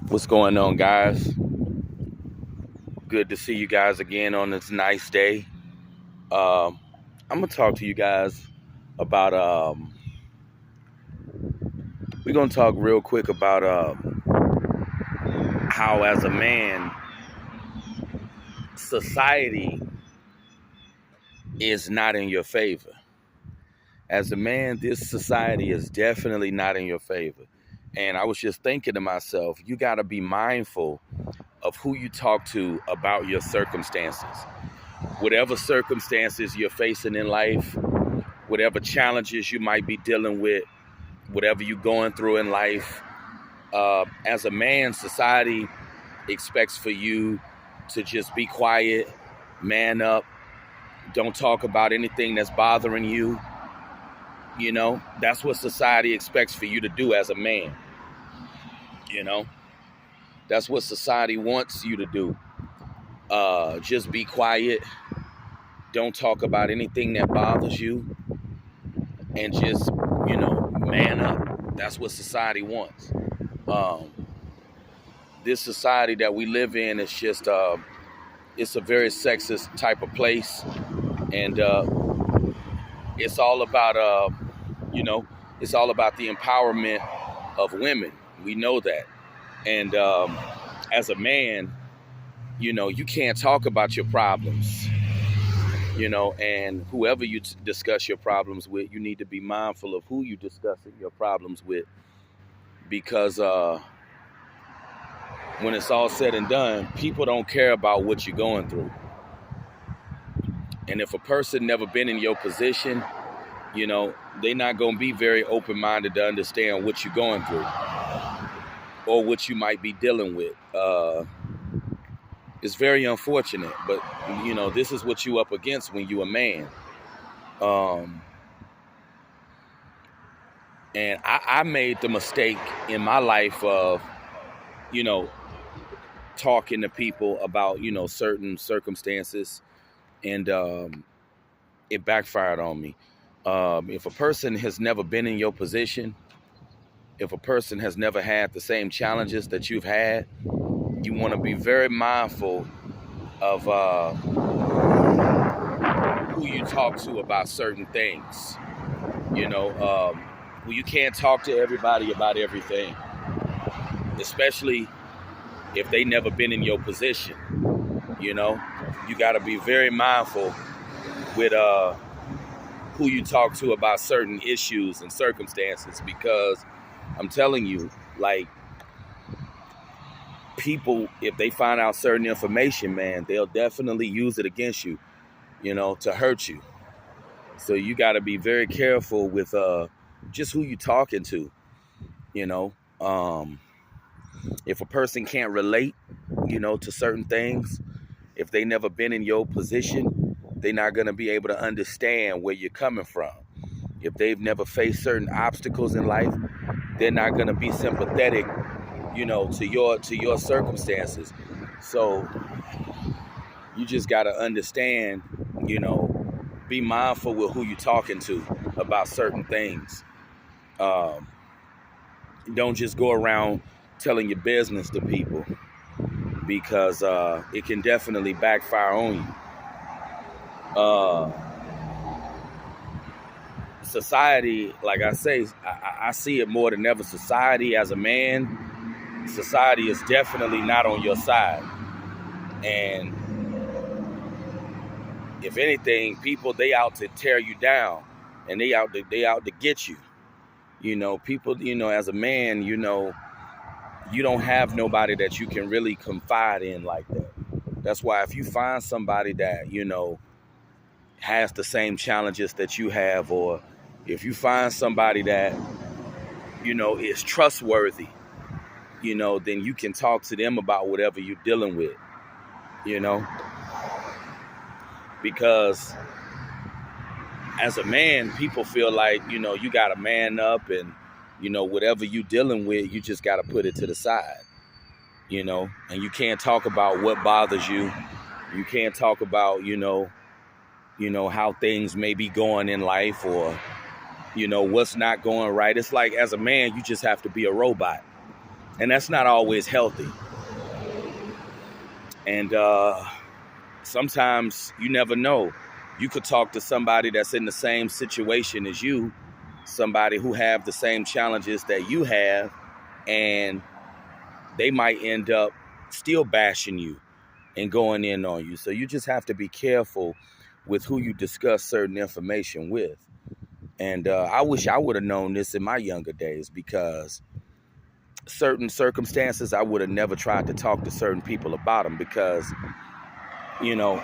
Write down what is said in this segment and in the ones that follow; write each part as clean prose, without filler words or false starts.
What's going on, guys? Good to see you guys again on this nice day. Um, I'm gonna talk to you guys about. We're gonna talk real quick about how, as a man, society is not in your favor. As a man, this society is definitely not in your favor. And I was just thinking to myself, you got to be mindful of who you talk to about your circumstances. Whatever circumstances you're facing in life, whatever challenges you might be dealing with, whatever you're going through in life, as a man, society expects for you to just be quiet, man up, don't talk about anything that's bothering you. You know, that's what society expects for you to do as a man. You know, that's what society wants you to do. Just be quiet, don't talk about anything that bothers you, and just, man up. That's what society wants. Um, this society that we live in is just, it's a very sexist type of place. And it's all about, you know, it's all about the empowerment of women. We know that. And as a man, you can't talk about your problems, and whoever you discuss your problems with, you need to be mindful of who you discussing your problems with, because when it's all said and done, people don't care about what you're going through. And if a person never been in your position, they're not going to be very open-minded to understand what you're going through or what you might be dealing with. It's very unfortunate, but this is what you up against when you a man. And I made the mistake in my life of, talking to people about, certain circumstances, and it backfired on me. If a person has never been in your position, if a person has never had the same challenges that you've had, you want to be very mindful of who you talk to about certain things. Well, you can't talk to everybody about everything, especially if they never been in your position. You got to be very mindful with who you talk to about certain issues and circumstances, because I'm telling you, like, people, if they find out certain information, man, they'll definitely use it against you, to hurt you. So you got to be very careful with just who you talking to. If a person can't relate, to certain things, if they never been in your position, they're not going to be able to understand where you're coming from. If they've never faced certain obstacles in life, they're not going to be sympathetic, to your circumstances. So you just got to understand, be mindful with who you're talking to about certain things. Don't just go around telling your business to people, because it can definitely backfire on you. Society, like I say, I see it more than ever. Society, as a man, society is definitely not on your side. And if anything, people, they out to tear you down, and they out to get you. People, as a man, you don't have nobody that you can really confide in like that. That's why if you find somebody that, has the same challenges that you have, or if you find somebody that, is trustworthy, then you can talk to them about whatever you're dealing with, because as a man, people feel like, you got to man up, and, whatever you dealing with, you just got to put it to the side, and you can't talk about what bothers you. You can't talk about, how things may be going in life, or, what's not going right. It's like, as a man, you just have to be a robot. And that's not always healthy. And sometimes you never know. You could talk to somebody that's in the same situation as you, somebody who have the same challenges that you have, and they might end up still bashing you and going in on you. So you just have to be careful with who you discuss certain information with. And I wish I would have known this in my younger days, because certain circumstances I would have never tried to talk to certain people about them, because, you know,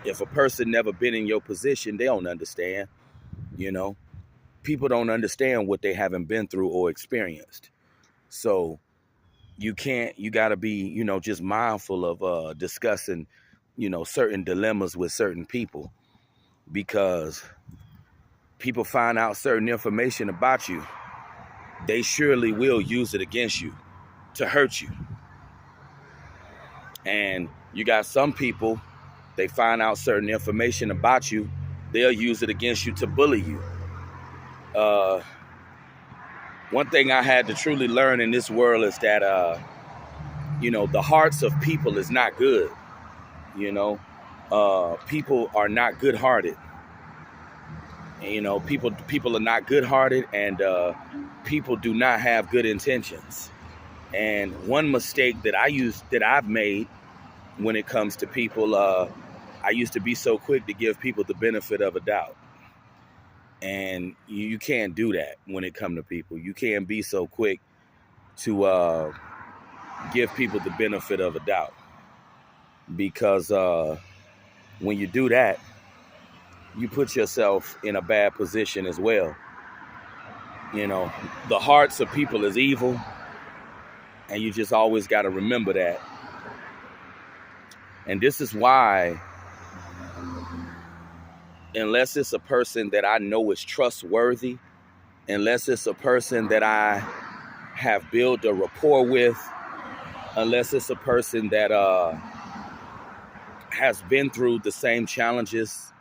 if a person never been in your position, they don't understand. People don't understand what they haven't been through or experienced. So you got to be, just mindful of discussing, certain dilemmas with certain people, because people find out certain information about you, they surely will use it against you to hurt you. And you got some people, they find out certain information about you, they'll use it against you to bully you. One thing I had to truly learn in this world is that, the hearts of people is not good. People are not good-hearted. People are not good-hearted, and people do not have good intentions. And one mistake that I've made when it comes to people, I used to be so quick to give people the benefit of a doubt. And you can't do that when it comes to people. You can't be so quick to give people the benefit of a doubt, because when you do that, you put yourself in a bad position as well. The hearts of people is evil, and you just always got to remember that. And this is why, unless it's a person that I know is trustworthy, unless it's a person that I have built a rapport with, unless it's a person that has been through the same challenges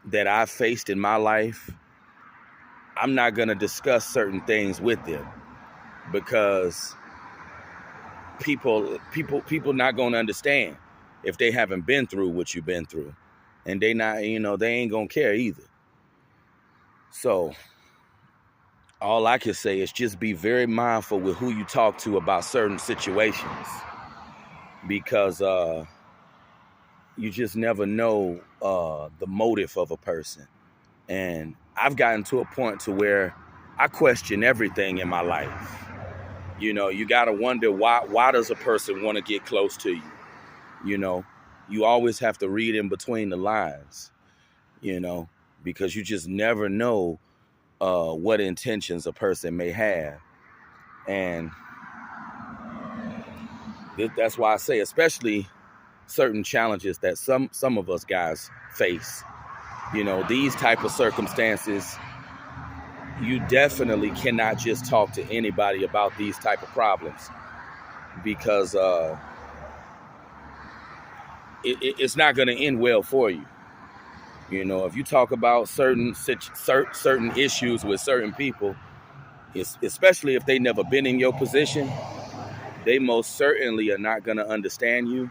that I've faced in my life, I'm not going to discuss certain things with them, because people not going to understand if they haven't been through what you've been through, and they ain't going to care either. So all I can say is just be very mindful with who you talk to about certain situations, because you just never know the motive of a person. And I've gotten to a point to where I question everything in my life. You got to wonder, why does a person want to get close to you? You always have to read in between the lines, because you just never know what intentions a person may have. And that's why I say, especially certain challenges that some of us guys face, these type of circumstances, you definitely cannot just talk to anybody about these type of problems, because it's not going to end well for you. If you talk about certain issues with certain people, especially if they never been in your position, they most certainly are not going to understand you.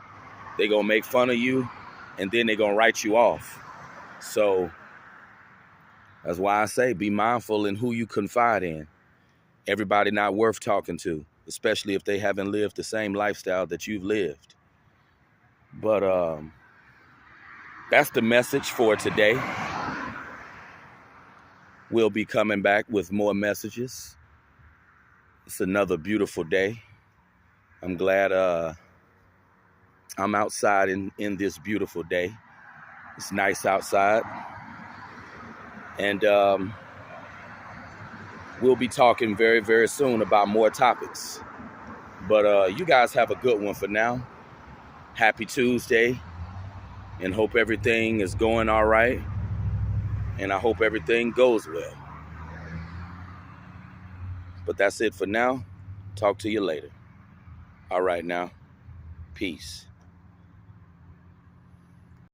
They're going to make fun of you, and then they're going to write you off. So that's why I say be mindful in who you confide in. Everybody not worth talking to, especially if they haven't lived the same lifestyle that you've lived. But that's the message for today. We'll be coming back with more messages. It's another beautiful day. I'm glad I'm outside in this beautiful day. It's nice outside. And we'll be talking very, very soon about more topics. But you guys have a good one for now. Happy Tuesday. And hope everything is going all right. And I hope everything goes well. But that's it for now. Talk to you later. All right now. Peace.